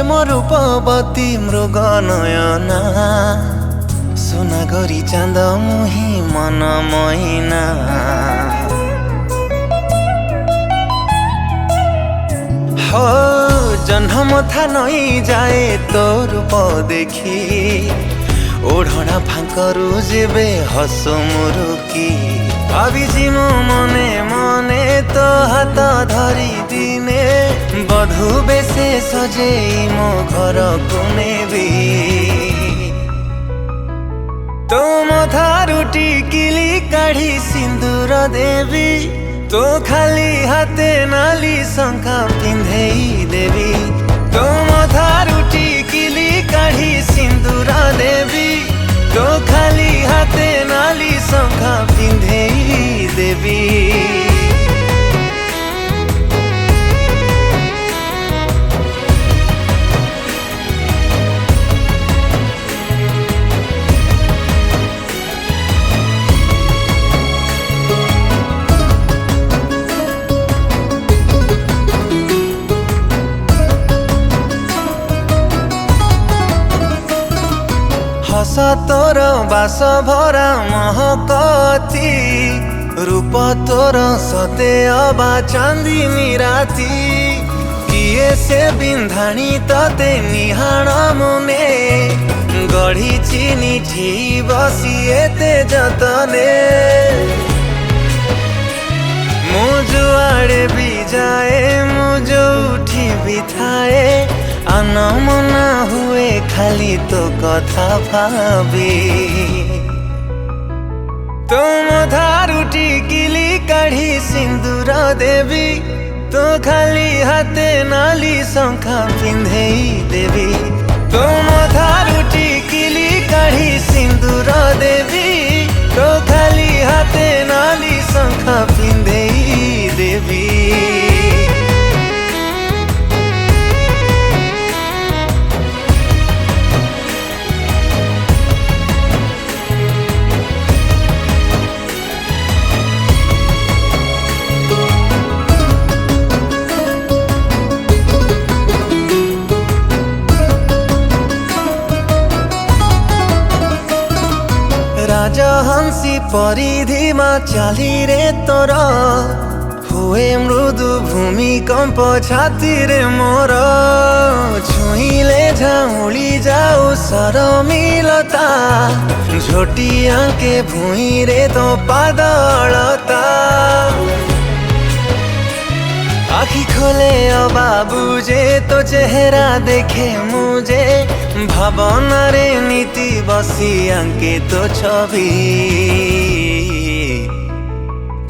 प्रेम रूपवती मृग नयना सुना गरी चांद मुही मन मैना हो जन्म था नई जाए तो रूप देखी ओढ़ना फांकरू जेबे हस मुरुकी भाविजी मो मने मने तो हाथ धरी दिने बधू बेसे सजेई मो घर को नेबी तुम थारू टिकिली काढ़ी सिंदूर देवी तो खाली हाथे नाली शंखा पिंधेई देवी तुम थारू टिकिली काढ़ी सिंदूर देवी तो खाली हाथे नाली शंखा पिंधेई देवी हस तोर बास भरा महकती रूप तोर सते अबा चांदी निराती किए से बिंधाणी तते निहाण मुने गढ़ी चिनी ठी बसिए ते जतने मुजुआड़े भी जाए मुझो उठी भी थाए अनमना हुए खाली तो कथा भावी तुम धारू टिकिली काढ़ी सिंदूर देवी तो खाली हाथे नाली शंखा पिंधेई देवी तुम धारू टिकिली काढ़ी सिंदूर देवी तो खाली हाथे नाली शंखा पिंधेई देवी राजहंसी परिधिमा चाली रे तोर हुए मृदु भूमिकंप छाती रे मोर छुईले झाउली जाऊ सरमिलता झोटिया के भूई रे तो पादलता आखी खोले बाबू जे तो चेहरा देखे मुझे भावना रे नीति बसी अंके तो छवि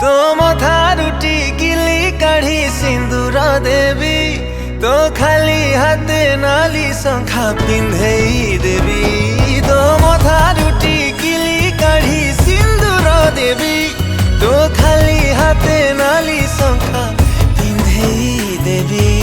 तुम थारू टिकिली काढ़ी सिंदूर देवी तो खाली हाथे नाली शंखा पिंधेई देवी तुम थारू टिकिली काढ़ी सिंदूर देवी तो खाली हाथे नाली शंखा पिंधेई देवी।